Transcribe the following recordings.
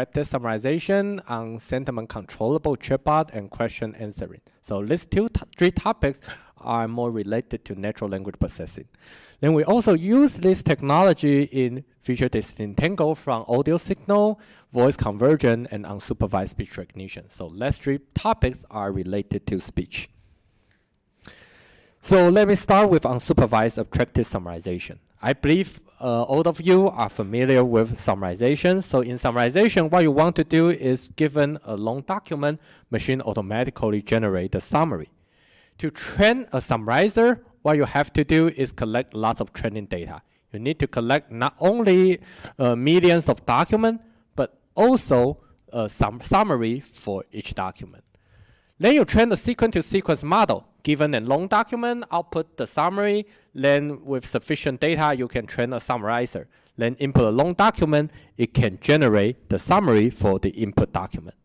abstractive summarization, on sentiment controllable chatbot, and question answering. So these three topics are more related to natural language processing. Then we also use this technology in feature disentangle from audio signal, voice conversion, and unsupervised speech recognition. So these three topics are related to speech. So let me start with unsupervised abstractive summarization. I believe all of you are familiar with summarization. So in summarization, what you want to do is, given a long document, machine automatically generate the summary. To train a summarizer, what you have to do is collect lots of training data. You need to collect not only millions of documents, but also some summary for each document. Then you train the sequence-to-sequence model. Given a long document, output the summary. Then with sufficient data, you can train a summarizer. Then input a long document, it can generate the summary for the input document.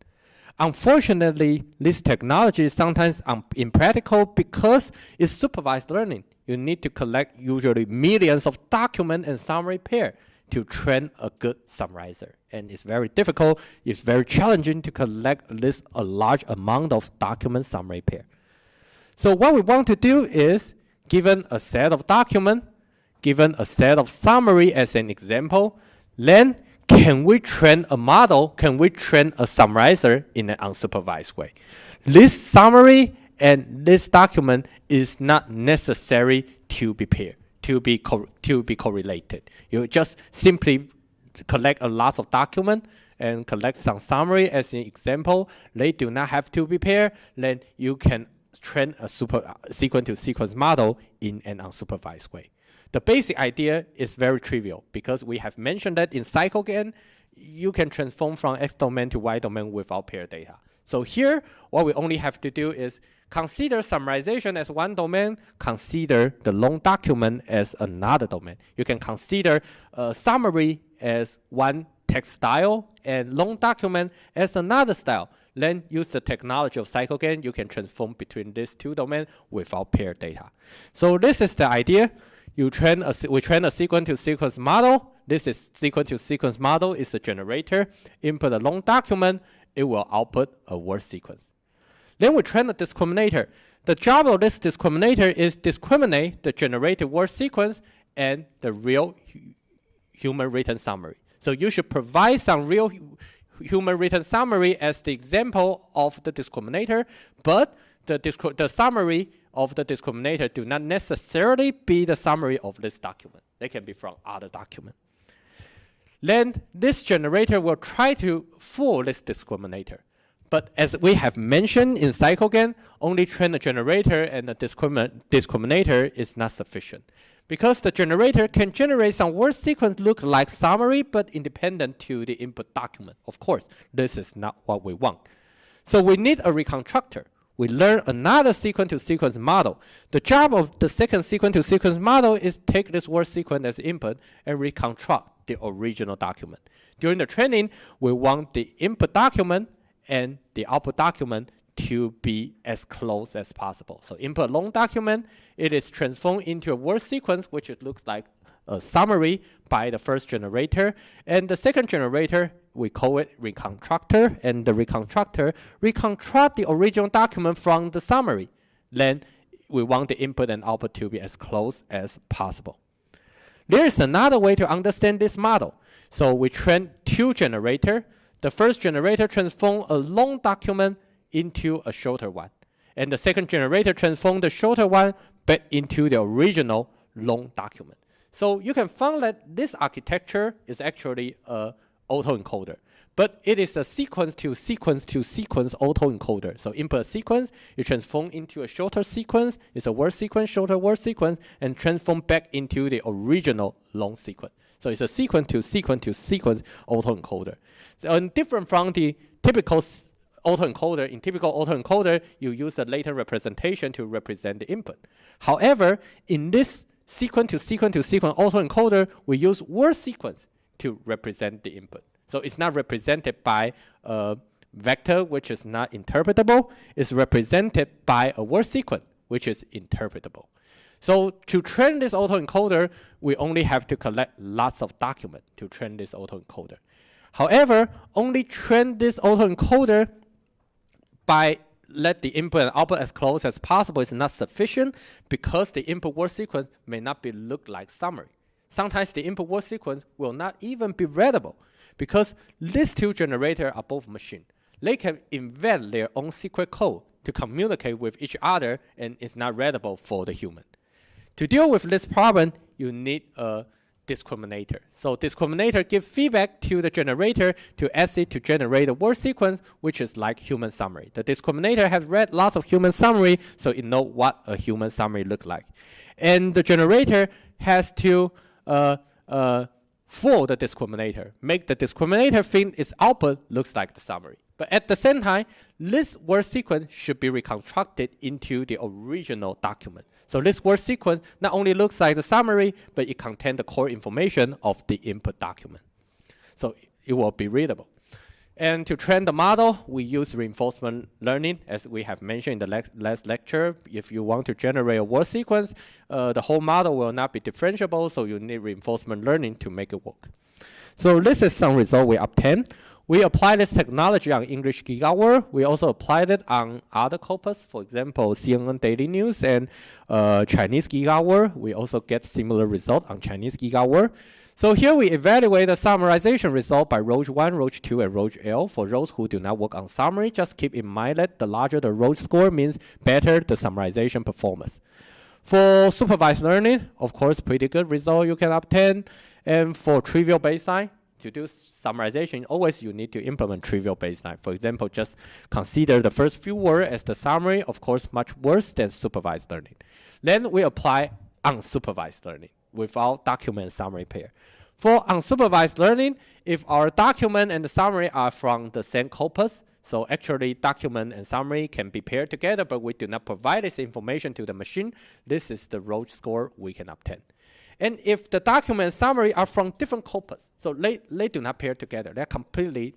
Unfortunately, this technology is sometimes impractical because it's supervised learning. You need to collect usually millions of documents and summary pair to train a good summarizer. And it's very difficult, it's very challenging to collect a large amount of document summary pair. So what we want to do is, given a set of documents, given a set of summary as an example, then can we train a model, can we train a summarizer in an unsupervised way? This summary and this document is not necessary to be paired, to be correlated. You just simply collect a lot of documents and collect some summary as an example. They do not have to be paired. Then you can train a sequence-to-sequence model in an unsupervised way. The basic idea is very trivial because we have mentioned that in CycleGAN, you can transform from X domain to Y domain without paired data. So here, what we only have to do is consider summarization as one domain, consider the long document as another domain. You can consider summary as one text style and long document as another style. Then use the technology of CycleGAN, you can transform between these two domains without paired data. So this is the idea. We train a sequence-to-sequence model. This is sequence-to-sequence model is a generator. Input a long document, it will output a word sequence. Then we train a discriminator. The job of this discriminator is discriminate the generated word sequence and the real human written summary. So you should provide some real human written summary as the example of the discriminator, but the summary of the discriminator do not necessarily be the summary of this document. They can be from other document. Then this generator will try to fool this discriminator. But as we have mentioned in CycleGAN, only train the generator and the discriminator is not sufficient. Because the generator can generate some word sequence look like summary, but independent to the input document. Of course, this is not what we want. So we need a reconstructor. We learn another sequence-to-sequence model. The job of the second sequence-to-sequence model is take this word sequence as input and reconstruct the original document. During the training, we want the input document and the output document to be as close as possible. So input long document, it is transformed into a word sequence, which it looks like a summary by the first generator. And the second generator, we call it reconstructor, and the reconstructor reconstruct the original document from the summary. Then we want the input and output to be as close as possible. There is another way to understand this model. So we train two generators. The first generator transforms a long document into a shorter one. And the second generator transforms the shorter one back into the original long document. So you can find that this architecture is actually an autoencoder. But it is a sequence-to-sequence-to-sequence autoencoder. So input a sequence, you transform into a shorter sequence, it's a word sequence, shorter word sequence, and transform back into the original long sequence. So it's a sequence-to-sequence-to-sequence autoencoder. So different from the typical autoencoder, in typical autoencoder, you use a latent representation to represent the input. However, in this sequence-to-sequence-to-sequence autoencoder, we use word sequence to represent the input. So it's not represented by a vector, which is not interpretable. It's represented by a word sequence, which is interpretable. So to train this autoencoder, we only have to collect lots of documents to train this autoencoder. However, only train this autoencoder by let the input and output as close as possible is not sufficient because the input word sequence may not be look like summary. Sometimes the input word sequence will not even be readable because these two generators are both machine. They can invent their own secret code to communicate with each other and it's not readable for the human. To deal with this problem, you need a discriminator. So discriminator gives feedback to the generator to ask it to generate a word sequence, which is like human summary. The discriminator has read lots of human summary, so it knows what a human summary looks like. And the generator has to fool the discriminator, make the discriminator think its output looks like the summary. But at the same time, this word sequence should be reconstructed into the original document. So this word sequence not only looks like the summary, but it contains the core information of the input document. So it will be readable. And to train the model, we use reinforcement learning, as we have mentioned in the last lecture. If you want to generate a word sequence, the whole model will not be differentiable, so you need reinforcement learning to make it work. So this is some result we obtained. We applied this technology on English Geek Hour. We also applied it on other corpus, for example, CNN Daily News and Chinese Geek Hour. We also get similar result on Chinese Geek Hour. So here we evaluate the summarization result by Roach 1, Roach 2, and Roach L. For those who do not work on summary, just keep in mind that the larger the Roach score means better the summarization performance. For supervised learning, of course, pretty good result you can obtain. And for trivial baseline, to do summarization, always you need to implement trivial baseline. For example, just consider the first few words as the summary, of course, much worse than supervised learning. Then we apply unsupervised learning without document and summary pair. For unsupervised learning, if our document and the summary are from the same corpus, so actually document and summary can be paired together, but we do not provide this information to the machine, this is the Roach score we can obtain. And if the document and summary are from different corpus, so they do not pair together, they're completely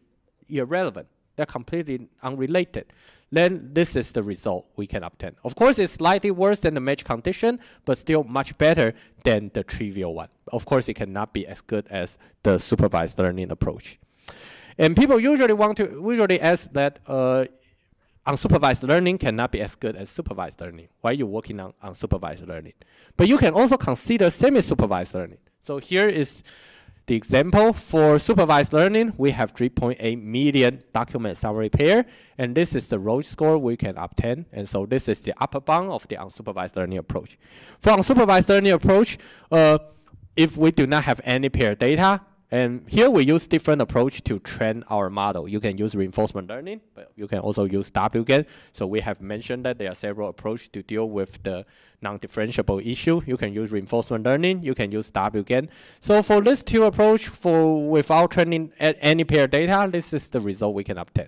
irrelevant, they're completely unrelated, then this is the result we can obtain. Of course, it's slightly worse than the match condition, but still much better than the trivial one. Of course, it cannot be as good as the supervised learning approach. And people usually ask that unsupervised learning cannot be as good as supervised learning. Why are you working on unsupervised learning? But you can also consider semi-supervised learning. So here is the example. For supervised learning, we have 3.8 million document summary pair, and this is the Roach score we can obtain. And so this is the upper bound of the unsupervised learning approach. For unsupervised learning approach, if we do not have any pair data, and here we use different approach to train our model. You can use reinforcement learning, but you can also use WGAN. So we have mentioned that there are several approaches to deal with the non-differentiable issue. You can use reinforcement learning, you can use WGAN. So for these two approach, without training any pair data, this is the result we can obtain.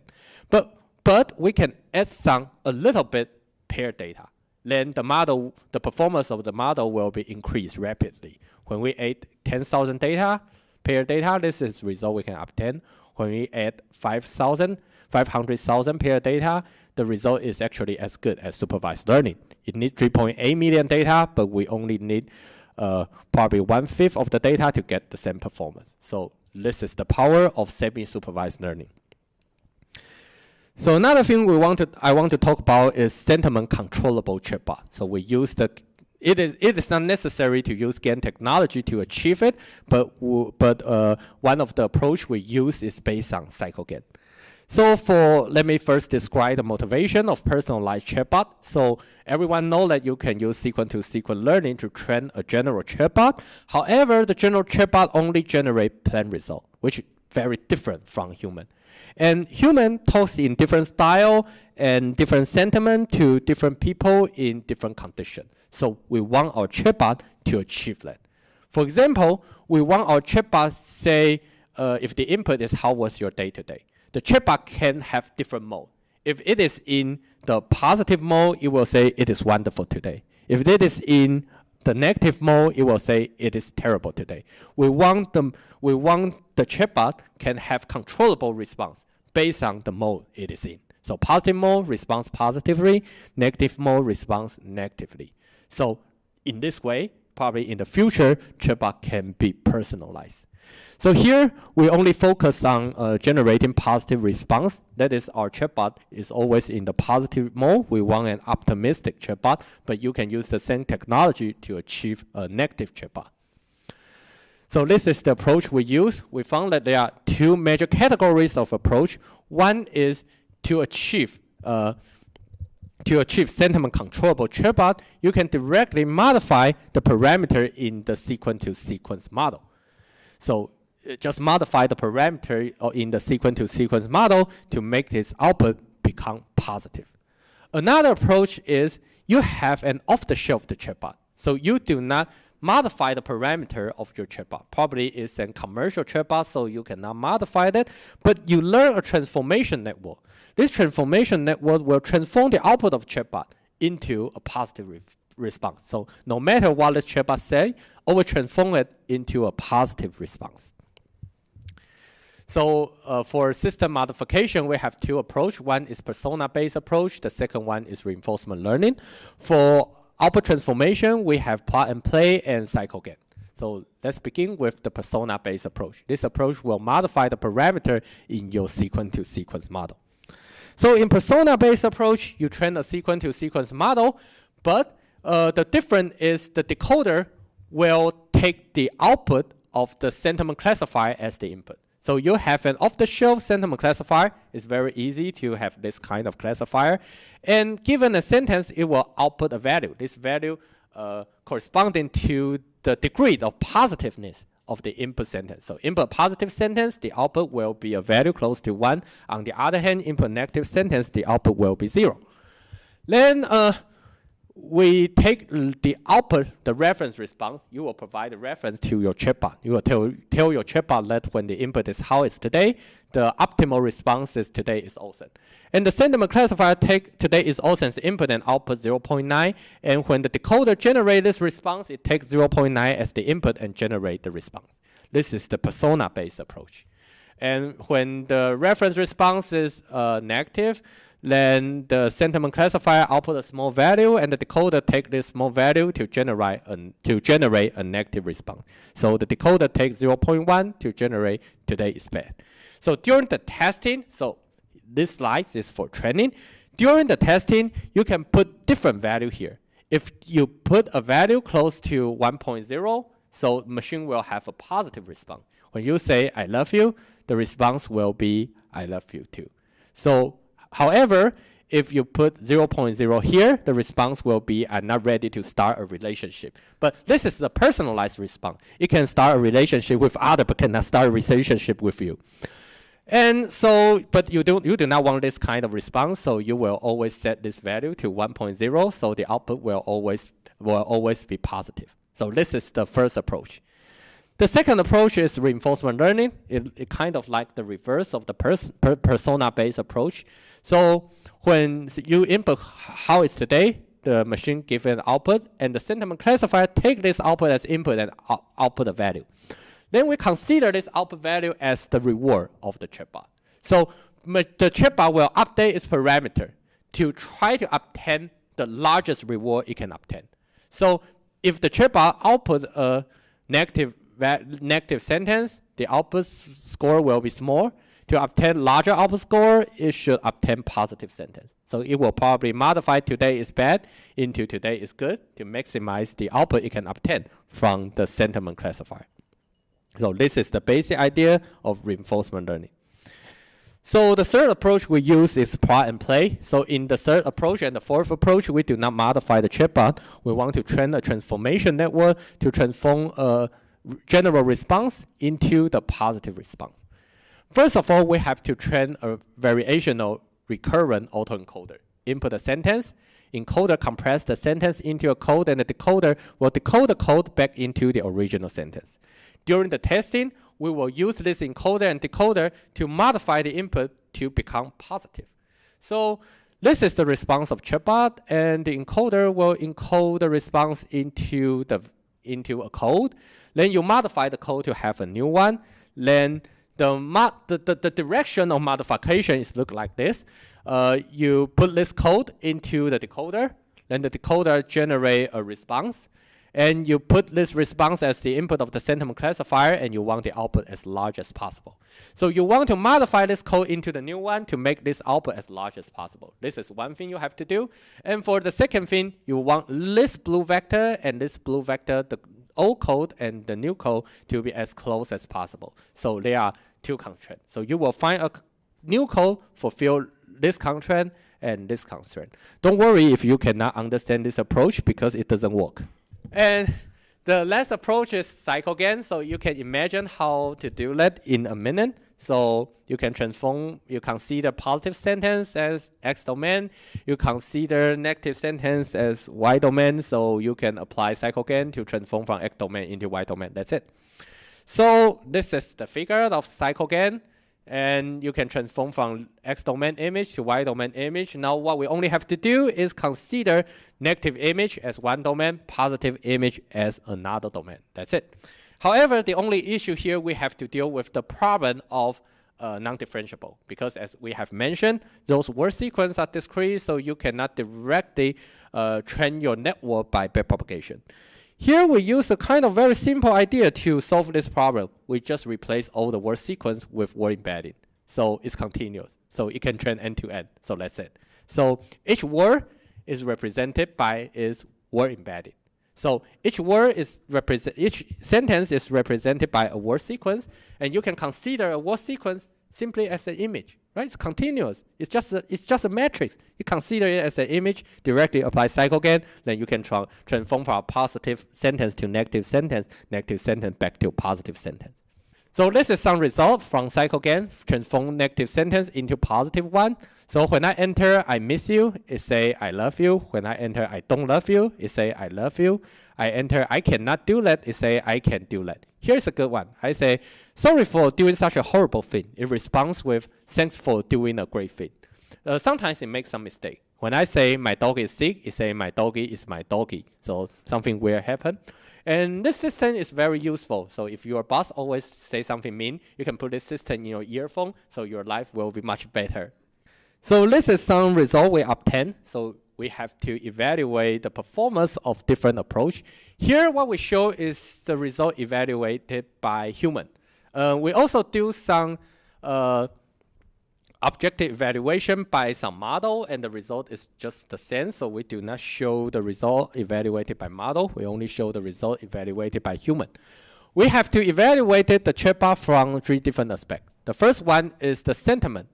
But we can add a little bit pair data. Then the performance of the model will be increased rapidly. When we add 10,000 pair data, this is result we can obtain. When we add 500,000 pair data, the result is actually as good as supervised learning. It needs 3.8 million data, but we only need probably 1/5 of the data to get the same performance. So this is the power of semi-supervised learning. So another thing I want to talk about is sentiment controllable chatbot. So we use it is not necessary to use GAN technology to achieve it, but one of the approach we use is based on CycleGAN. So let me first describe the motivation of personalized chatbot. So everyone knows that you can use sequence-to-sequence learning to train a general chatbot. However, the general chatbot only generates plain result, which is very different from human. And human talks in different style and different sentiment to different people in different conditions. So we want our chatbot to achieve that. For example, we want our chatbot say, if the input is how was your day today. The chatbot can have different mode. If it is in the positive mode, it will say it is wonderful today. If it is in the negative mode, it will say it is terrible today. We want the chatbot can have controllable response based on the mode it is in. So positive mode responds positively, negative mode responds negatively. So in this way, probably in the future, chatbot can be personalized. So here, we only focus on generating positive response. That is, our chatbot is always in the positive mode. We want an optimistic chatbot, but you can use the same technology to achieve a negative chatbot. So this is the approach we use. We found that there are two major categories of approach. One is to achieve sentiment controllable chatbot. You can directly modify the parameter in the sequence-to-sequence model. So just modify the parameter in the sequence-to-sequence model to make this output become positive. Another approach is you have an off-the-shelf chatbot. So you do not modify the parameter of your chatbot. Probably it's a commercial chatbot, so you cannot modify that. But you learn a transformation network. This transformation network will transform the output of chatbot into a positive response. So no matter what this chatbot say, always transform it into a positive response. So for system modification, we have two approaches. One is persona-based approach. The second one is reinforcement learning. For output transformation, we have plug and play and cycle GAN. So let's begin with the persona-based approach. This approach will modify the parameter in your sequence-to-sequence model. So in persona-based approach, you train a sequence-to-sequence model, but the difference is the decoder will take the output of the sentiment classifier as the input. So you have an off-the-shelf sentiment classifier. It's very easy to have this kind of classifier. And given a sentence, it will output a value. This value corresponding to the degree of positiveness of the input sentence. So input positive sentence, the output will be a value close to 1. On the other hand, input negative sentence, the output will be 0. Then we take the output, the reference response. You will provide a reference to your chatbot. You will tell your chatbot that when the input is how it's today, the optimal response is today is awesome. And the sentiment classifier take today is awesome as input and output 0.9. And when the decoder generates this response, it takes 0.9 as the input and generate the response. This is the persona-based approach. And when the reference response is negative, then the sentiment classifier output a small value, and the decoder take this small value to generate a negative response. So the decoder takes 0.1 to generate today is bad. So during the testing, so this slide is for training. During the testing, you can put different value here. If you put a value close to 1.0, so machine will have a positive response. When you say I love you, the response will be I love you too. So however, if you put 0.0 here, the response will be, I'm not ready to start a relationship. But this is a personalized response. You can start a relationship with others, but cannot start a relationship with you. And so, but you do not want this kind of response, so you will always set this value to 1.0, so the output will always be positive. So this is the first approach. The second approach is reinforcement learning. It kind of like the reverse of the persona-based approach. So when you input how it's today, the machine gives an output, and the sentiment classifier take this output as input and output a value. Then we consider this output value as the reward of the chatbot. So the chatbot will update its parameter to try to obtain the largest reward it can obtain. So if the chatbot output a negative sentence, the output score will be small. To obtain larger output score, it should obtain positive sentence. So it will probably modify today is bad into today is good to maximize the output it can obtain from the sentiment classifier. So this is the basic idea of reinforcement learning. So the third approach we use is plug and play. So in the third approach and the fourth approach, we do not modify the chatbot. We want to train a transformation network to transform a general response into the positive response. First of all, we have to train a variational recurrent autoencoder. Input a sentence, encoder compress the sentence into a code, and the decoder will decode the code back into the original sentence. During the testing, we will use this encoder and decoder to modify the input to become positive. So this is the response of chatbot, and the encoder will encode the response into a code. Then you modify the code to have a new one. Then the direction of modification is look like this. You put this code into the decoder, then the decoder generate a response. and you put this response as the input of the sentiment classifier, and you want the output as large as possible. So you want to modify this code into the new one to make this output as large as possible. This is one thing you have to do. And for the second thing, you want this blue vector and this blue vector, the old code and the new code, to be as close as possible. So there are two constraints. So you will find a new code fulfill this constraint and this constraint. Don't worry if you cannot understand this approach, because it doesn't work. And the last approach is cycle GAN. So you can imagine how to do that in a minute. So you can transform, you consider positive sentence as X domain. You consider negative sentence as Y domain. So you can apply cycle GAN to transform from X domain into Y domain. That's it. So this is the figure of cycle GAN. And you can transform from X domain image to Y domain image. Now what we only have to do is consider negative image as one domain, positive image as another domain. That's it. However, the only issue here, we have to deal with the problem of non-differentiable, because as we have mentioned, those word sequences are discrete, so you cannot directly train your network by backpropagation. Here we use a kind of very simple idea to solve this problem. We just replace all the word sequence with word embedding. So it's continuous. So it can train end to end. So that's it. So each word is represented by its word embedding. So each sentence is represented by a word sequence, and you can consider a word sequence simply as an image, right? It's continuous. It's just a matrix. You consider it as an image, directly apply cycle GAN, then you can transform from a positive sentence to negative sentence back to positive sentence. So this is some result from cycle GAN, transform negative sentence into positive one. So when I enter I miss you, it say I love you. When I enter I don't love you, it say I love you. I enter I cannot do that, it say I can do that. Here's a good one. I say, sorry for doing such a horrible thing. It responds with, thanks for doing a great thing. Sometimes it makes some mistake. When I say my dog is sick, it say my doggy is my doggy. So something weird happened. And this system is very useful. So if your boss always say something mean, you can put this system in your earphone, so your life will be much better. So this is some result we obtain. So we have to evaluate the performance of different approach. Here what we show is the result evaluated by human. We also do some objective evaluation by some model, and the result is just the same. So we do not show the result evaluated by model. We only show the result evaluated by human. We have to evaluate the chatbot from 3 different aspects. The first one is the sentiment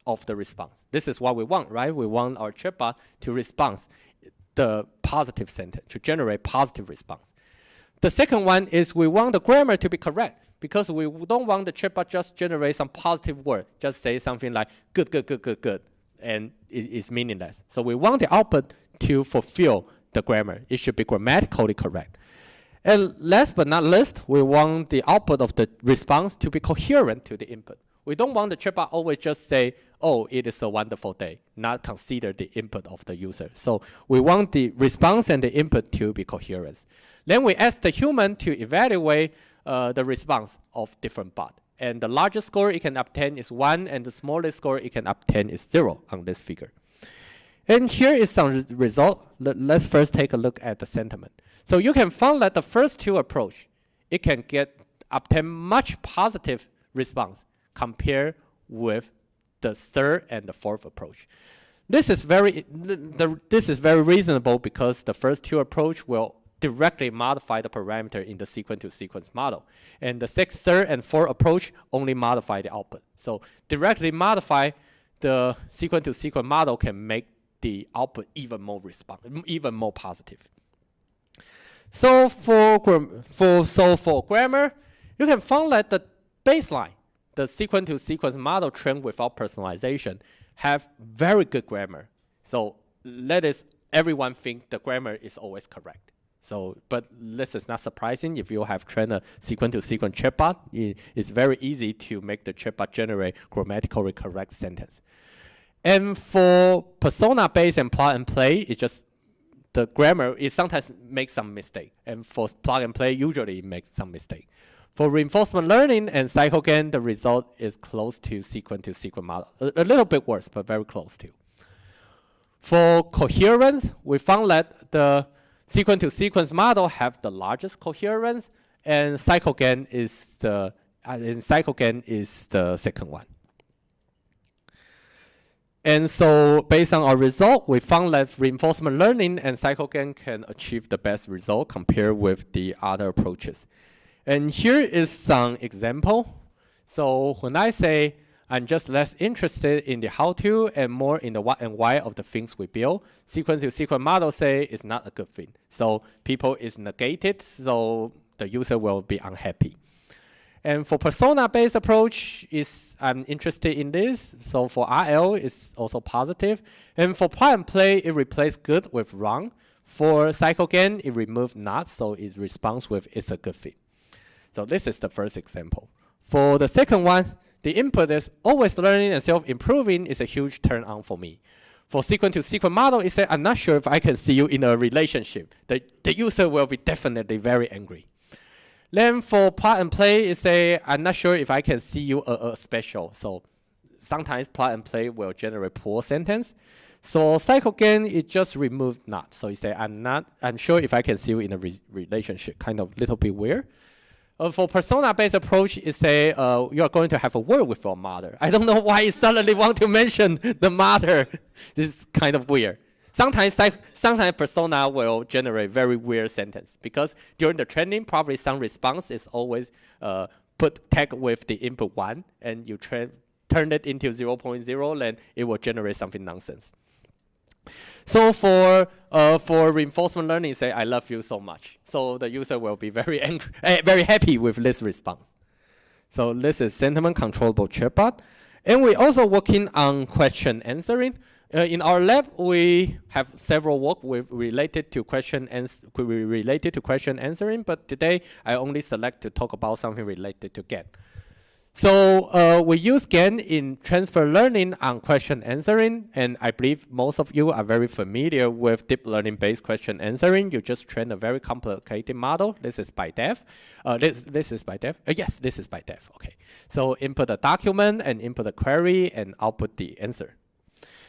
of the response. This is what we want, right? We want our chatbot to respond the positive sentence, to generate positive response. The second one is we want the grammar to be correct, because we don't want the chatbot just generate some positive word, just say something like good, good, good, good, good, and it's meaningless. So we want the output to fulfill the grammar. It should be grammatically correct. And last but not least, we want the output of the response to be coherent to the input. We don't want the chatbot always just say, oh, it is a wonderful day, not consider the input of the user. So we want the response and the input to be coherent. Then we ask the human to evaluate the response of different bot. And the largest score it can obtain is 1, and the smallest score it can obtain is 0 on this figure. And here is some result. Let's first take a look at the sentiment. So you can find that the first 2 approach, it can obtain much positive response compared with the third and the fourth approach. This is very reasonable, because the first 2 approach will directly modify the parameter in the sequence-to-sequence model. And the third and fourth approach only modify the output. So directly modify the sequence-to-sequence model can make the output even more positive. So for grammar, you can find that the baseline, the sequence-to-sequence model trained without personalization, have very good grammar. So that is, everyone think the grammar is always correct. So, but this is not surprising. If you have trained a sequence-to-sequence chatbot, it's very easy to make the chatbot generate grammatically correct sentence. And for persona-based and plug-and-play, it's just the grammar, it sometimes makes some mistake. And for plug-and-play, usually it makes some mistake. For reinforcement learning and cycle GAN, the result is close to sequence-to-sequence model. A little bit worse, but very close to. For coherence, we found that Sequence-to-sequence model have the largest coherence, and cycle-GAN is the second one. And so based on our result, we found that reinforcement learning and cycle-GAN can achieve the best result compared with the other approaches. And here is some example. So when I say I'm just less interested in the how-to and more in the what and why of the things we build, sequence-to-sequence model say it's not a good thing. So people is negated, so the user will be unhappy. And for persona-based approach, I'm interested in this. So for RL, it's also positive. And for plug and play, it replaced good with wrong. For cycle-GAN, it removed not, so it responds with it's a good fit. So this is the first example. For the second one, the input is always learning and self-improving is a huge turn on for me. For sequence-to-sequence model, it said, I'm not sure if I can see you in a relationship. The user will be definitely very angry. Then for plug and play, it say, I'm not sure if I can see you a special. So sometimes plug and play will generate poor sentence. So cycle-GAN, it just removed not. So you say, I'm sure if I can see you in a relationship, kind of little bit weird. For persona-based approach, it say, you are going to have a word with your mother. I don't know why you suddenly want to mention the mother. This is kind of weird. Sometimes persona will generate very weird sentence because during the training, probably some response is always put tag with the input 1, and you turn it into 0.0, then it will generate something nonsense. So for reinforcement learning, say I love you so much. So the user will be very angry, very happy with this response. So this is sentiment controllable chatbot, and we're also working on question answering. In our lab, we have several work related to question answering, but today I only select to talk about something related to GAN. So we use GAN in transfer learning on question answering, and I believe most of you are very familiar with deep learning-based question answering. You just train a very complicated model. This is by def. This is by def. Yes, this is by def. Okay. So input a document and input a query and output the answer.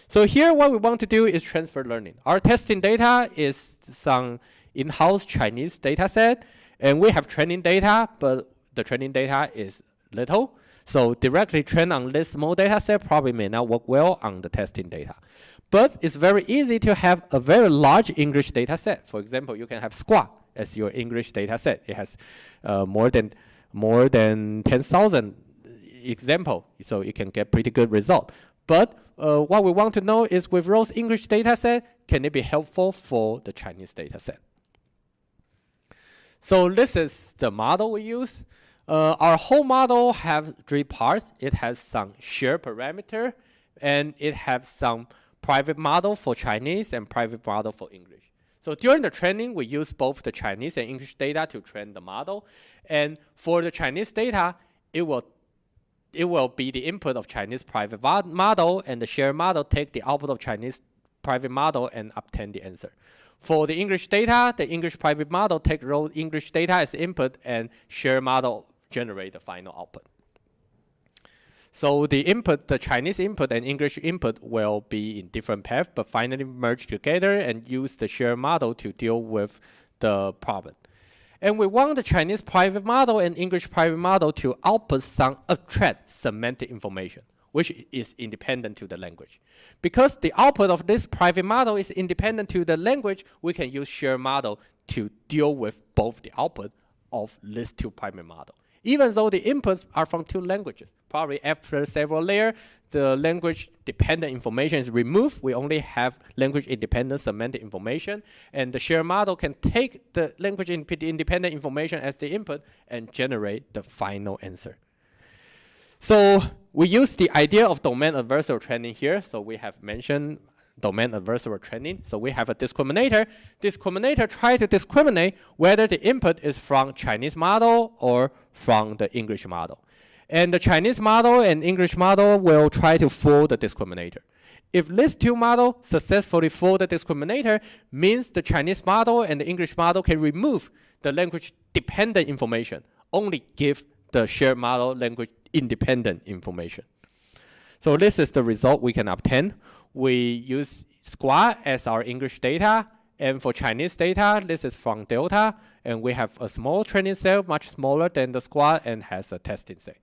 So here what we want to do is transfer learning. Our testing data is some in-house Chinese data set, and we have training data, but the training data is little. So directly train on this small data set probably may not work well on the testing data. But it's very easy to have a very large English data set. For example, you can have Squad as your English data set. It has more than 10,000 example, so you can get pretty good result. But what we want to know is with those English data set, can it be helpful for the Chinese data set? So this is the model we use. Our whole model have 3 parts. It has some shared parameter, and it has some private model for Chinese and private model for English. So during the training, we use both the Chinese and English data to train the model. And for the Chinese data, it will be the input of Chinese private model, and the shared model take the output of Chinese private model and obtain the answer. For the English data, the English private model take raw English data as input, and shared model generate the final output. So the input, the Chinese input and English input will be in different paths, but finally merge together and use the shared model to deal with the problem. And we want the Chinese private model and English private model to output some abstract semantic information, which is independent to the language. Because the output of this private model is independent to the language, we can use shared model to deal with both the output of these 2 private models. Even though the inputs are from 2 languages, probably after several layers, the language-dependent information is removed. We only have language-independent semantic information, and the shared model can take the language-independent information as the input and generate the final answer. So we use the idea of domain adversarial training here. So we have mentioned domain adversarial training. So we have a discriminator. Discriminator tries to discriminate whether the input is from Chinese model or from the English model. And the Chinese model and English model will try to fool the discriminator. If these 2 models successfully fool the discriminator, means the Chinese model and the English model can remove the language-dependent information, only give the shared model language-independent information. So this is the result we can obtain. We use Squad as our English data, and for Chinese data, this is from delta, and we have a small training set, much smaller than the squad, and has a testing set.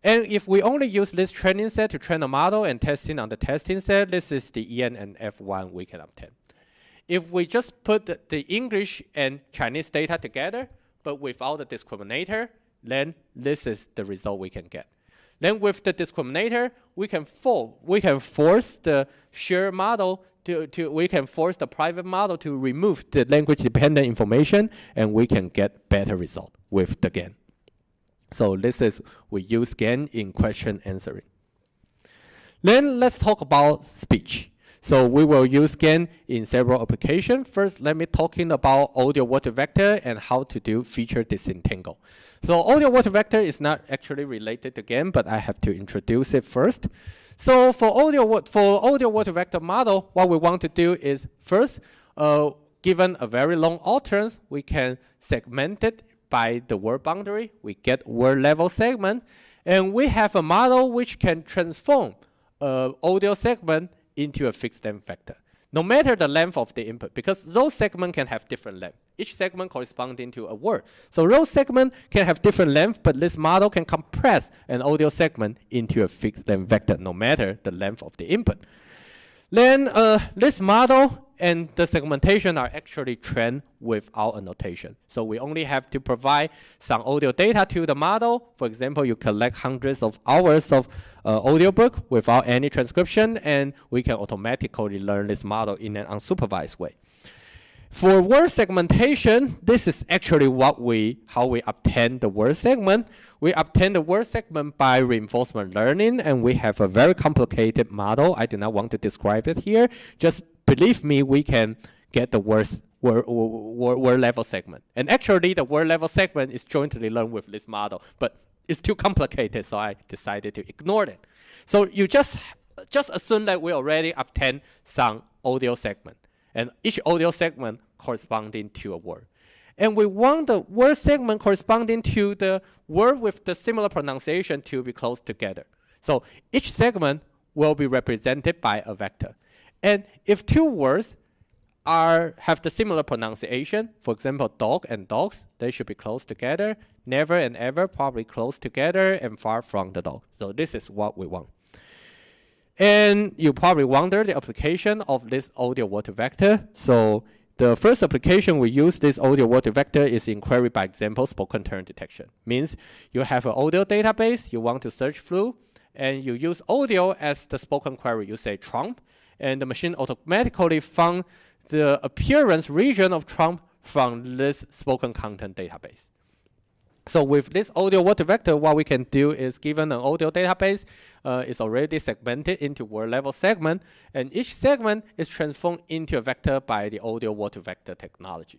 And if we only use this training set to train a model and testing on the testing set, this is the EN and F1 we can obtain. If we just put the English and Chinese data together, but without the discriminator, then this is the result we can get. Then with the discriminator, we can force the shared model we can force the private model to remove the language-dependent information, and we can get better result with the GAN. So this is, we use GAN in question answering. Then let's talk about speech. So we will use GAN in several applications. First, let me talking about audio word vector and how to do feature disentangle. So audio word vector is not actually related to GAN, but I have to introduce it first. So for audio word vector model, what we want to do is first, given a very long utterance, we can segment it by the word boundary. We get word level segment, and we have a model which can transform audio segment into a fixed length vector, no matter the length of the input, because those segments can have different length. Each segment corresponding to a word. So those segments can have different length, but this model can compress an audio segment into a fixed length vector, no matter the length of the input. Then this model and the segmentation are actually trained without annotation. So we only have to provide some audio data to the model. For example, you collect hundreds of hours of audiobook without any transcription, and we can automatically learn this model in an unsupervised way. For word segmentation, this is actually how we obtain the word segment. We obtain the word segment by reinforcement learning, and we have a very complicated model. I do not want to describe it here. Just believe me, we can get the word level segment. And actually, the word level segment is jointly learned with this model, but it's too complicated, so I decided to ignore it. So you just assume that we already obtained some audio segment, and each audio segment corresponding to a word. And we want the word segment corresponding to the word with the similar pronunciation to be close together. So each segment will be represented by a vector. And if two words have the similar pronunciation, for example, dog and dogs, they should be close together. Never and ever, probably close together and far from the dog. So this is what we want. And you probably wonder the application of this audio word vector. So the first application we use this audio word vector is in query by example spoken term detection. Means you have an audio database you want to search through, and you use audio as the spoken query. You say Trump, and the machine automatically found the appearance region of Trump from this spoken content database. So with this audio word vector, what we can do is, given an audio database is already segmented into word level segment, and each segment is transformed into a vector by the audio word vector technology.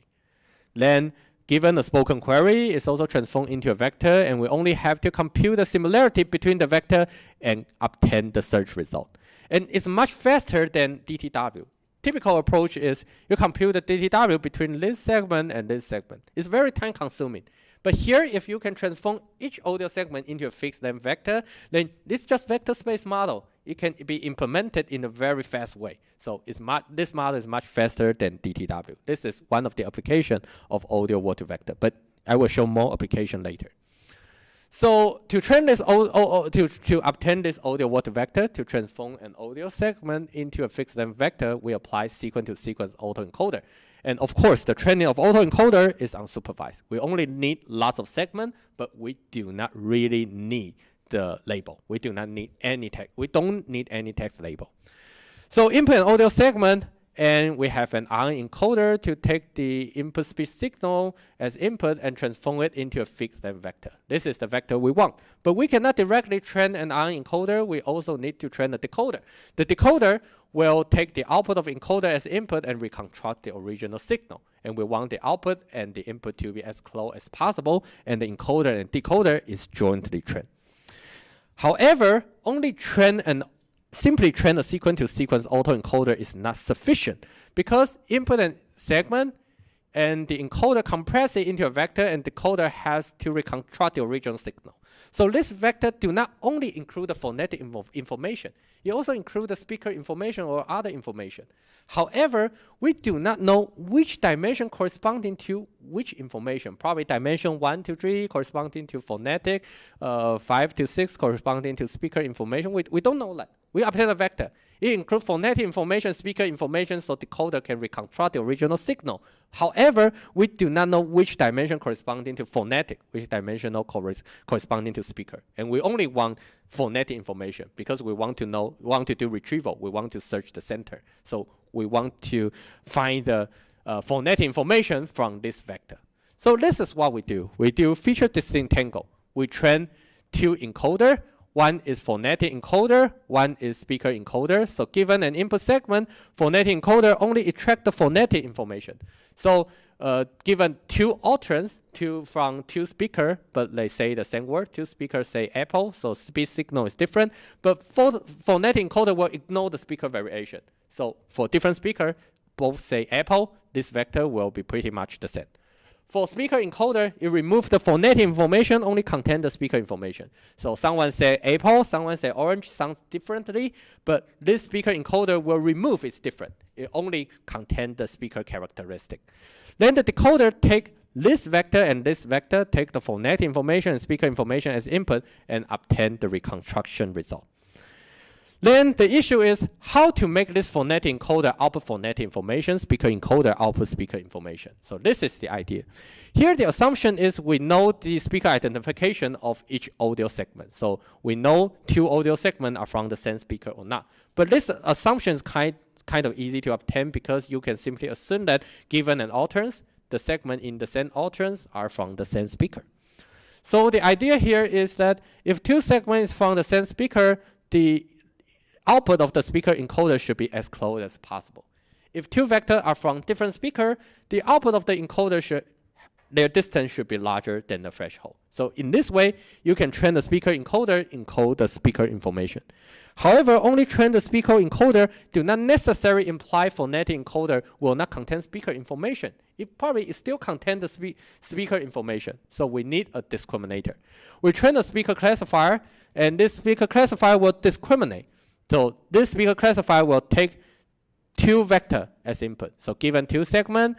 Then, given a spoken query, it's also transformed into a vector, and we only have to compute the similarity between the vector and obtain the search result. And it's much faster than DTW. Typical approach is you compute the DTW between this segment and this segment. It's very time consuming. But here, if you can transform each audio segment into a fixed length vector, then this just vector space model. It can be implemented in a very fast way. So this model is much faster than DTW. This is one of the applications of audio word vector, but I will show more application later. So to train this to obtain this audio word vector, to transform an audio segment into a fixed length vector, we apply sequence-to-sequence autoencoder. And of course, the training of autoencoder is unsupervised. We only need lots of segments, but we do not really need the label. We do not need any text. We don't need any text label. So input an audio segment, and we have an ion encoder to take the input speech signal as input and transform it into a fixed length vector. This is the vector we want. But we cannot directly train an ion encoder. We also need to train a decoder. The decoder will take the output of encoder as input and reconstruct the original signal. And we want the output and the input to be as close as possible, and the encoder and decoder is jointly trained. However, simply train a sequence-to-sequence autoencoder is not sufficient, because input and segment, and the encoder compresses it into a vector, and the decoder has to reconstruct the original signal. So this vector do not only include the phonetic information, it also includes the speaker information or other information. However, we do not know which dimension corresponding to which information. Probably dimension 1 to 3 corresponding to phonetic, 5 to 6 corresponding to speaker information. We don't know that. We obtain a vector. It includes phonetic information, speaker information, so the decoder can reconstruct the original signal. However, we do not know which dimension corresponding to phonetic, which dimension corresponding to speaker. And we only want phonetic information because we want to do retrieval. We want to search the center. So we want to find the phonetic information from this vector. So this is what we do. We do feature disentangle. We train two encoders. One is phonetic encoder, one is speaker encoder. So given an input segment, phonetic encoder only extract the phonetic information. So given two utterance, from two speakers, but they say the same word, two speakers say apple, so speech signal is different. But phonetic encoder will ignore the speaker variation. So for different speakers, both say apple, this vector will be pretty much the same. For speaker encoder, it removes the phonetic information, only contain the speaker information. So someone say apple, someone say orange, sounds differently, but this speaker encoder will remove its different. It only contains the speaker characteristic. Then the decoder take this vector and this vector, take the phonetic information and speaker information as input and obtain the reconstruction result. Then the issue is how to make this phonetic encoder output phonetic information, speaker encoder output speaker information. So this is the idea. Here the assumption is we know the speaker identification of each audio segment. So we know two audio segments are from the same speaker or not. But this assumption is kind of easy to obtain because you can simply assume that given an utterance, the segment in the same utterance are from the same speaker. So the idea here is that if two segments from the same speaker, the output of the speaker encoder should be as close as possible. If two vectors are from different speaker, the output of the encoder their distance should be larger than the threshold. So in this way, you can train the speaker encoder encode the speaker information. However, only train the speaker encoder do not necessarily imply phonetic encoder will not contain speaker information. It probably still contains the speaker information. So we need a discriminator. We train the speaker classifier, and this speaker classifier will discriminate. So this speaker classifier will take two vectors as input. So given two segments,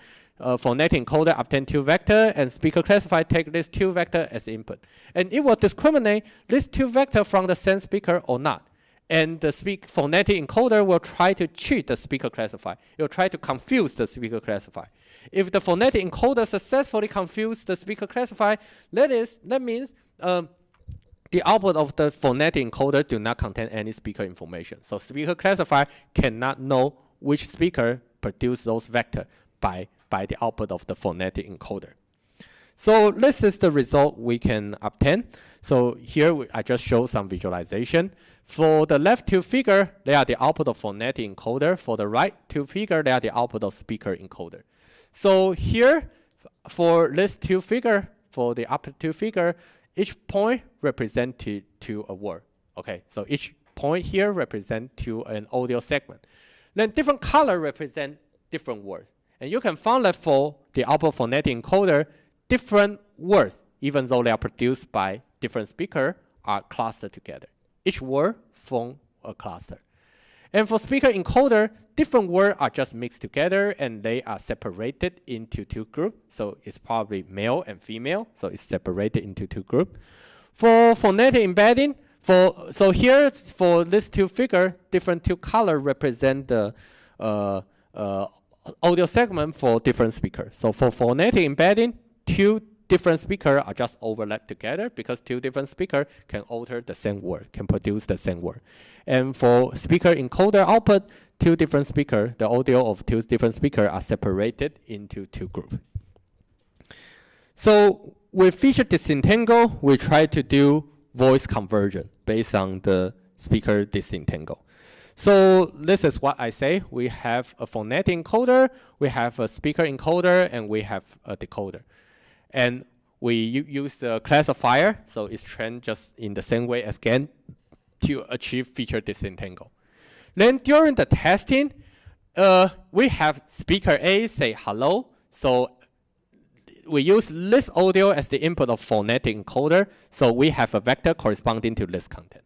phonetic encoder obtain two vectors, and speaker classifier take these two vectors as input. And it will discriminate these two vectors from the same speaker or not. And the phonetic encoder will try to cheat the speaker classifier. It will try to confuse the speaker classifier. If the phonetic encoder successfully confuses the speaker classifier, that means the output of the phonetic encoder do not contain any speaker information. So speaker classifier cannot know which speaker produced those vectors by the output of the phonetic encoder. So this is the result we can obtain. So here I just show some visualization. For the left two figure, they are the output of phonetic encoder. For the right two figure, they are the output of speaker encoder. So here, for this two figure, for the upper two figure, each point represents to a word. Okay, so each point here represents to an audio segment. Then different color represent different words. And you can find that for the output phonetic encoder, different words, even though they are produced by different speakers, are clustered together. Each word forms a cluster. And for speaker encoder, different words are just mixed together and they are separated into two groups. So it's probably male and female, so it's separated into two groups. For phonetic embedding, so here for this two figure, different two colors represent the audio segment for different speakers. So for phonetic embedding, two different speakers are just overlapped together because two different speakers can alter the same word, can produce the same word. And for speaker encoder output, two different speakers, the audio of two different speakers are separated into two groups. So with feature disentangle, we try to do voice conversion based on the speaker disentangle. So this is what I say. We have a phonetic encoder, we have a speaker encoder, and we have a decoder. And we use the classifier, so it's trained just in the same way as GAN to achieve feature disentangle. Then during the testing, we have speaker A say hello. So we use this audio as the input of phonetic encoder, so we have a vector corresponding to this content.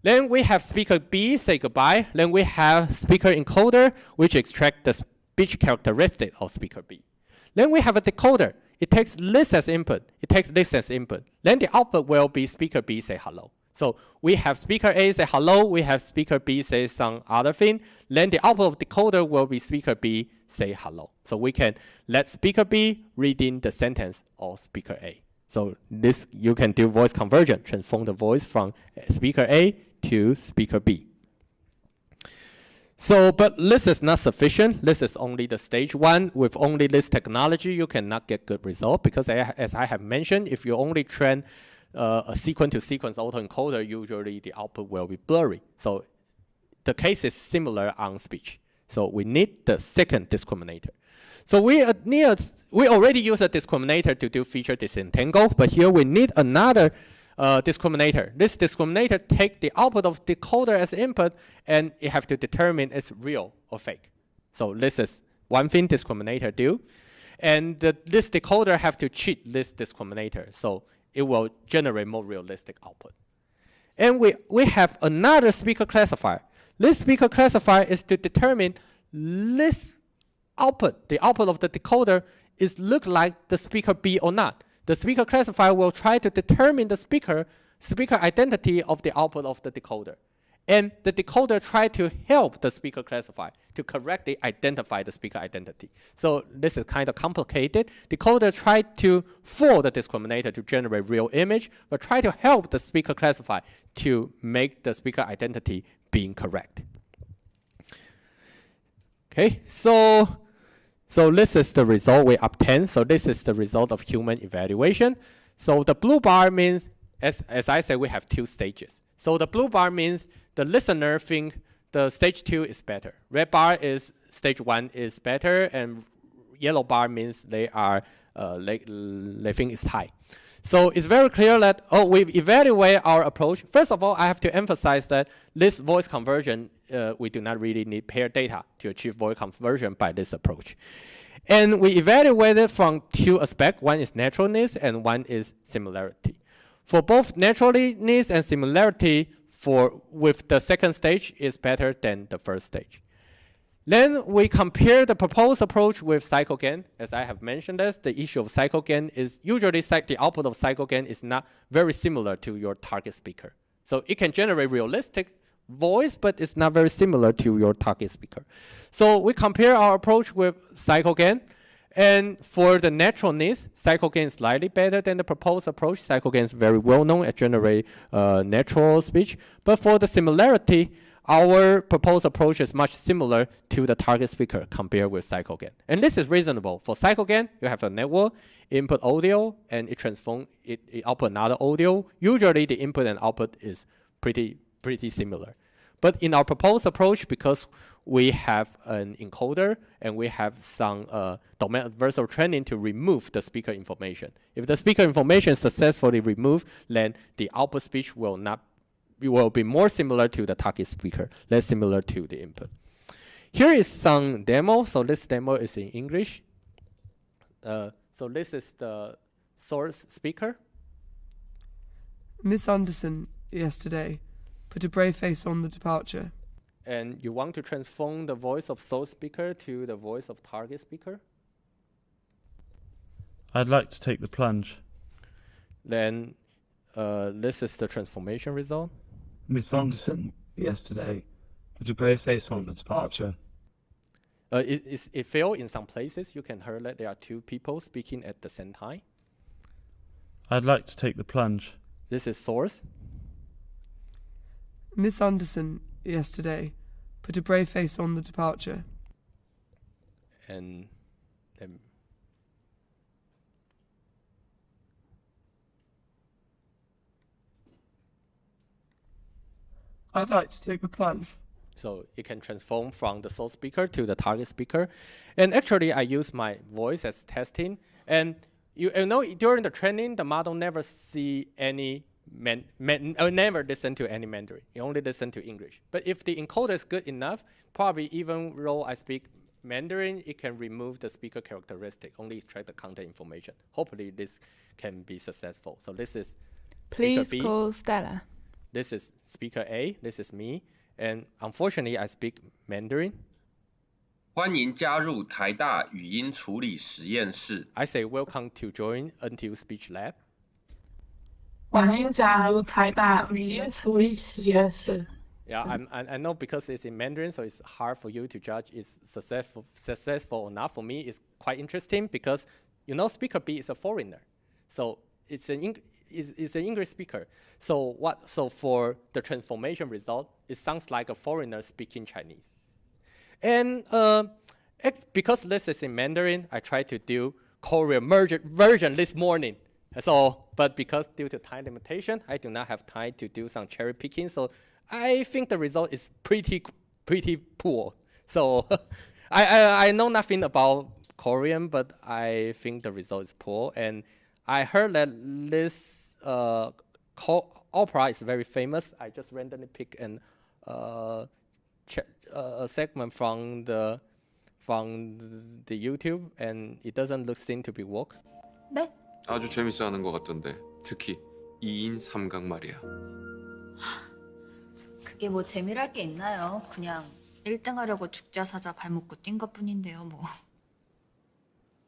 Then we have speaker B say goodbye. Then we have speaker encoder, which extract the speech characteristic of speaker B. Then we have a decoder. It takes this as input. It takes this as input. Then the output will be speaker B say hello. So we have speaker A say hello. We have speaker B say some other thing. Then the output of decoder will be speaker B say hello. So we can let speaker B read in the sentence of speaker A. So this, you can do voice conversion, transform the voice from speaker A to speaker B. So, but this is not sufficient. This is only the stage one. With only this technology, you cannot get good result because as I have mentioned, if you only train a sequence-to-sequence autoencoder, usually the output will be blurry. So the case is similar on speech. So we need the second discriminator. So we already use a discriminator to do feature disentangle, but here we need another discriminator. This discriminator take the output of decoder as input, and it have to determine it's real or fake. So this is one thing discriminator do. And this decoder have to cheat this discriminator, so it will generate more realistic output. And we have another speaker classifier. This speaker classifier is to determine this output, the output of the decoder, is look like the speaker B or not. The speaker classifier will try to determine the speaker identity of the output of the decoder. And the decoder try to help the speaker classifier to correctly identify the speaker identity. So this is kind of complicated. Decoder try to fool the discriminator to generate real image, but try to help the speaker classifier to make the speaker identity being correct. Okay, so this is the result we obtain. So this is the result of human evaluation. So the blue bar means, as I said, we have two stages. So the blue bar means the listener think the stage 2 is better. Red bar is stage 1 is better, and yellow bar means they are they think it's high. So it's very clear that we've evaluated our approach. First of all, I have to emphasize that this voice conversion, we do not really need paired data to achieve voice conversion by this approach. And we evaluated from two aspects. One is naturalness and one is similarity. For both naturalness and similarity, with the second stage is better than the first stage. Then we compare the proposed approach with cycle GAN. As I have mentioned this, the issue of cycle GAN is usually the output of cycle GAN is not very similar to your target speaker. So it can generate realistic voice, but it's not very similar to your target speaker. So we compare our approach with cycle GAN. And for the naturalness, cycle GAN is slightly better than the proposed approach. Cycle GAN is very well known at generate natural speech. But for the similarity, our proposed approach is much similar to the target speaker compared with cycle GAN. And this is reasonable. For cycle GAN, you have a network, input audio, and it output another audio. Usually the input and output is pretty similar. But in our proposed approach, because we have an encoder and we have some domain adversarial training to remove the speaker information. If the speaker information is successfully removed, then the output speech will be more similar to the target speaker, less similar to the input. Here is some demo. So this demo is in English. So this is the source speaker. Miss Anderson, yesterday, put a brave face on the departure. And you want to transform the voice of source speaker to the voice of target speaker? I'd like to take the plunge. Then this is the transformation result. Miss Anderson, yesterday, put a brave face on the departure. It failed in some places. You can hear that there are two people speaking at the same time. I'd like to take the plunge. This is source. Miss Anderson, yesterday, put a brave face on the departure. And then I'd like to take the plunge. so it can transform from the source speaker to the target speaker. And actually, I use my voice as testing. And you know, during the training, the model never see any never listen to any Mandarin. It only listen to English. But if the encoder is good enough, probably even though I speak Mandarin, it can remove the speaker characteristic, only extract the content information. Hopefully this can be successful. So this is Please speaker B. call Stella. This is speaker A, this is me. And unfortunately, I speak Mandarin. 欢迎加入台大语音处理实验室。 I say welcome to join NTU Speech Lab. 欢迎加入台大语音处理实验室。 Yeah, I know because it's in Mandarin, so it's hard for you to judge it's successful or not. For me, it's quite interesting because, you know, speaker B is a foreigner. So it's an English speaker. So for the transformation result, it sounds like a foreigner speaking Chinese. And because this is in Mandarin, I tried to do Korean version this morning. So, but because due to time limitation, I do not have time to do some cherry picking. So I think the result is pretty poor. So I know nothing about Korean, but I think the result is poor. And I heard that this opera is very famous. I just randomly picked a segment from the YouTube, and it doesn't seem to be work. 네? 아주 재밌어하는 것 같던데. 특히 2인 3각 말이야. 그게 뭐 재미랄 게 있나요? 그냥 1등 하려고 죽자사자 발 묶고 뛴 것뿐인데요, 뭐.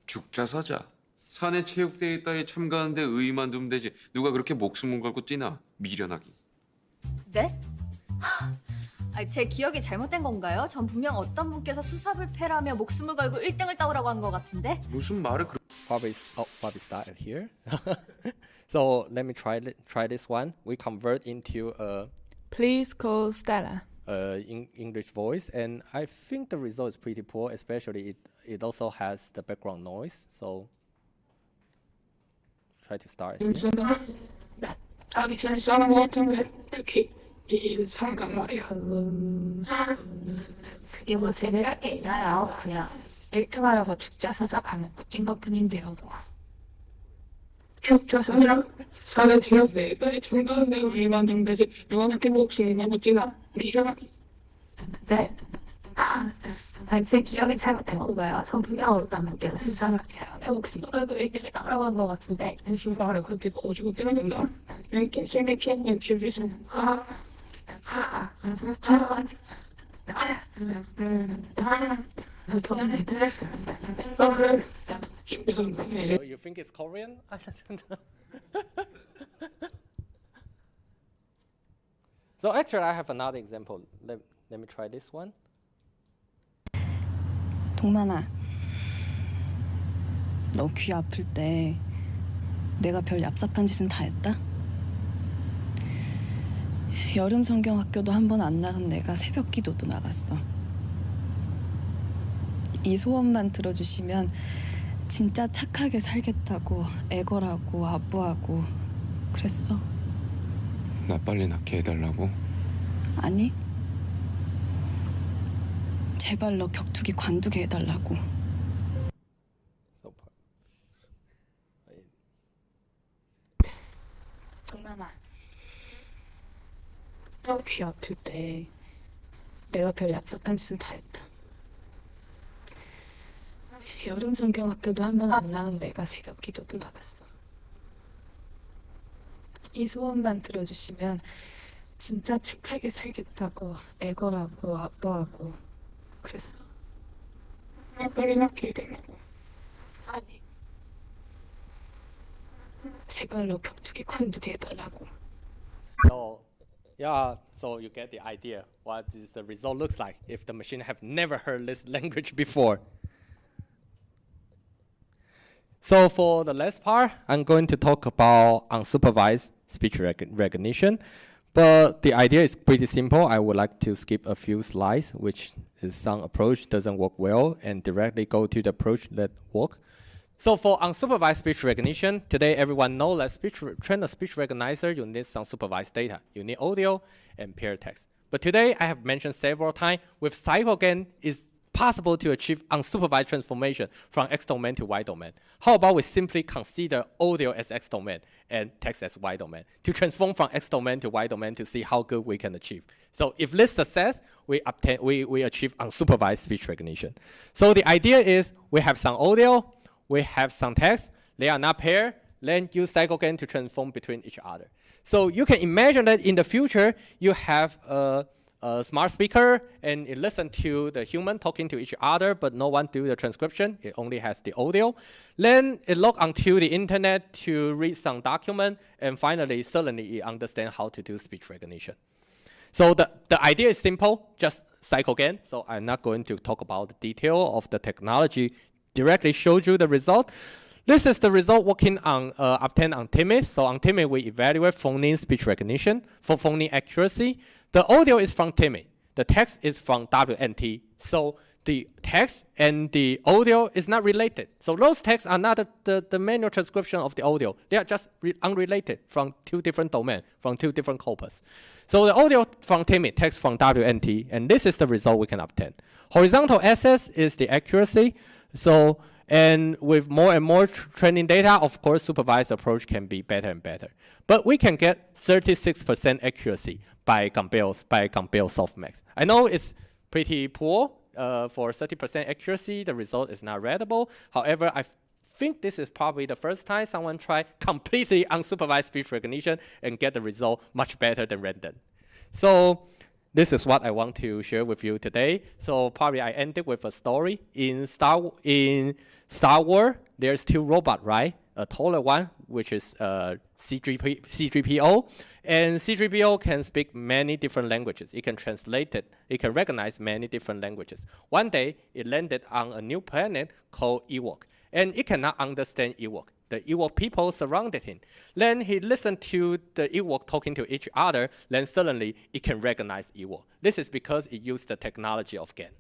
죽자사자. 사내 체육대회 따위에 참가하는데 의의만 두면 되지. 누가 그렇게 목숨을 걸고 뛰나. 미련하기. 네? 아니, 제 기억이 잘못된 건가요? 전 분명 어떤 분께서 수사불패라며 목숨을 걸고 1등을 따오라고 한 것 같은데? 무슨 말을 Probably start here. So let me try this one. We convert into a Please call Stella. English voice, and I think the result is pretty poor. Especially it also has the background noise. So try to start. 자기 잘 써는 것 같은데 특히 이 상관 말이야. 그게 뭐 재미랄 게 있나요? 그냥 1등 하려고 죽자사자 발 묶고 뛴 것뿐인데요, 뭐. 죽자사자 사내 체육대회에 참가하는데 의의만 두면 되지. 누가 그렇게 목숨을 걸고 뛰나. 미련하기. 네? 아니, 제 기억이 잘못된 건가요? 전 분명 어떤 분께서 수사불패라며 목숨을 걸고 1등을 따오라고 한 것 같은데. 말을 그렇게 거지고 뛰는 건가. 이렇게 생각해보면 집에서 So you think it's Korean? So actually, I have another example. Let me try this one. 동만아, 너 귀 아플 때 내가 별 얍삽한 짓은 다 했다? 여름 성경 학교도 한 번 안 나간 내가 새벽 기도도 나갔어. 이 소원만 들어주시면 진짜 착하게 살겠다고 애걸하고 아부하고 그랬어. 나 빨리 낫게 해달라고? 아니, 제발 너 격투기 관두게 해달라고. 동남아, 너 귀 아플 때 내가 별 얍삽한 짓은 다 했다. 여름 성경 학교도 한 번 안 나간 내가 새벽 기도도 나갔어. 이 소원만 들어주시면 진짜 착하게 살겠다고 애걸하고 아빠하고 그랬어. 나 빨리 낫게 해달라고. 아니, 제발 너 격투기 관두게 해달라고. So yeah, so you get the idea what is the result looks like if the machine have never heard this language before. So for the last part, I'm going to talk about unsupervised speech recognition. But the idea is pretty simple. I would like to skip a few slides, which is some approach doesn't work well, and directly go to the approach that work. So for unsupervised speech recognition, today everyone knows that train a speech recognizer, you need some supervised data. You need audio and paired text. But today I have mentioned several times, with CycleGAN, it's possible to achieve unsupervised transformation from X domain to Y domain. How about we simply consider audio as X domain and text as Y domain to transform from X domain to Y domain to see how good we can achieve. So if this success, we achieve unsupervised speech recognition. So the idea is we have some audio, we have some text, they are not paired, then use cycle GAN to transform between each other. So you can imagine that in the future, you have a smart speaker and it listens to the human talking to each other, but no one do the transcription. It only has the audio. Then it log onto the internet to read some document, and finally, suddenly it understands how to do speech recognition. So the idea is simple, just cycle GAN. So I'm not going to talk about the detail of the technology, directly showed you the result. This is the result working on obtained on TIMI. So on TIMI, we evaluate phoneme speech recognition for phoneme accuracy. The audio is from TIMI. The text is from WNT. So the text and the audio is not related. So those texts are not the manual transcription of the audio. They are just unrelated from two different domains, from two different corpus. So the audio from TIMI, text from WNT, and this is the result we can obtain. Horizontal axis is the accuracy. So, and with more and more training data, of course, supervised approach can be better and better. But we can get 36% accuracy by Gambale softmax. I know it's pretty poor for 30% accuracy. The result is not readable. However, I think this is probably the first time someone tried completely unsupervised speech recognition and get the result much better than random. So this is what I want to share with you today. So probably I ended with a story. In Star Wars, there's two robots, right? A taller one, which is C3PO. And C3PO can speak many different languages. It can translate it. It can recognize many different languages. One day, it landed on a new planet called Ewok. And it cannot understand Ewok. The Ewok people surrounded him. Then he listened to the Ewok talking to each other. Then suddenly, it can recognize Ewok. This is because it used the technology of GAN.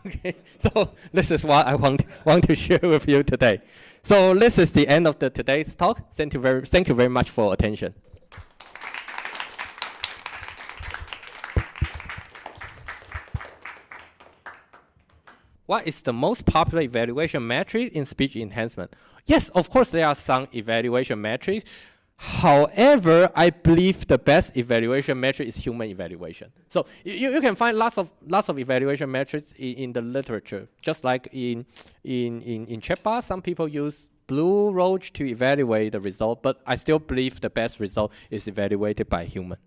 Okay, so this is what I want to share with you today. So this is the end of today's talk. Thank you very much for attention. What is the most popular evaluation metric in speech enhancement? Yes, of course, there are some evaluation metrics. However, I believe the best evaluation metric is human evaluation. So you can find lots of evaluation metrics in the literature. Just like in chatbot, some people use Blue Roach to evaluate the result, but I still believe the best result is evaluated by human.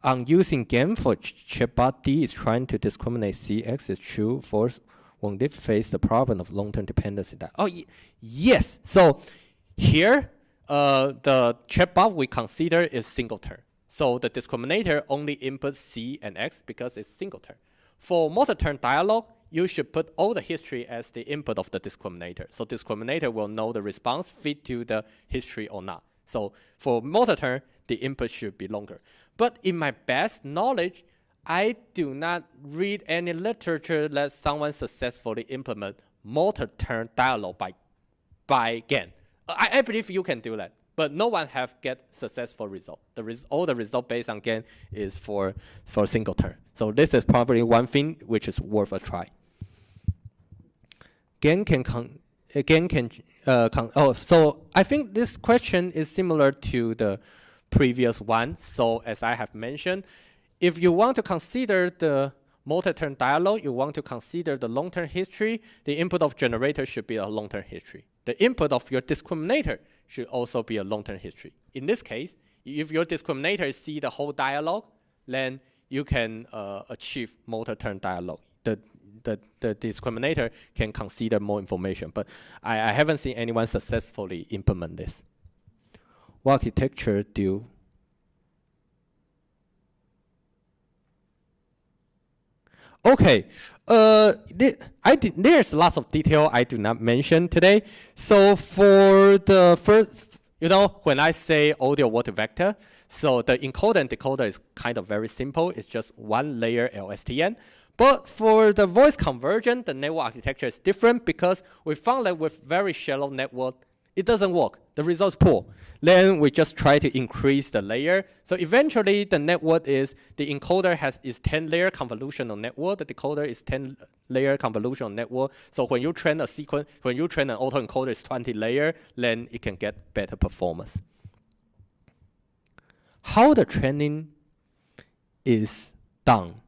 On using GAN for chatbot, D is trying to discriminate CX is true, false, when they face the problem of long-term dependency. Yes. So here, the chatbot we consider is singleton. So the discriminator only inputs C and X because it's singleton. For multi-turn dialogue, you should put all the history as the input of the discriminator. So discriminator will know the response fit to the history or not. So for multi-turn, the input should be longer. But in my best knowledge, I do not read any literature that someone successfully implement multi-turn dialogue by GAN. I believe you can do that, but no one have get successful result. All the result based on GAN is for single turn. So this is probably one thing which is worth a try. So I think this question is similar to the previous one. So as I have mentioned, if you want to consider the multi-turn dialogue, you want to consider the long-term history, the input of generator should be a long-term history. The input of your discriminator should also be a long-term history. In this case, if your discriminator see the whole dialogue, then you can achieve multi-turn dialogue. The discriminator can consider more information, but I haven't seen anyone successfully implement this. What architecture do? Okay, there's lots of detail I do not mention today. So for the first, when I say audio word vector, so the encoder and decoder is kind of very simple. It's just one layer LSTM. But for the voice conversion, the network architecture is different because we found that with very shallow network, it doesn't work. The results poor. Then we just try to increase the layer. So eventually the network is, the encoder is 10-layer convolutional network. The decoder is 10-layer convolutional network. So when you train a sequence, when you train an autoencoder is 20-layer, then it can get better performance. How the training is done?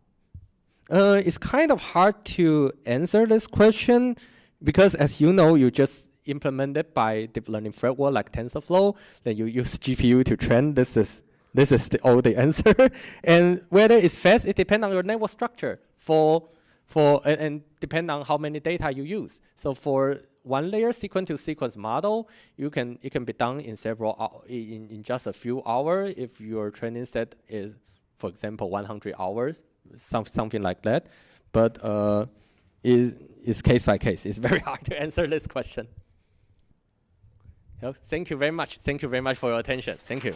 It's kind of hard to answer this question because, as you know, you just implement it by deep learning framework like TensorFlow. Then you use GPU to train. This is all the answer. And whether it's fast, it depends on your network structure. And depend on how many data you use. So for one layer sequence-to-sequence model, it can be done in in just a few hours if your training set is, for example, 100 hours, something like that. But is case by case. It's very hard to answer this question. Thank you very much. Thank you very much for your attention. Thank you.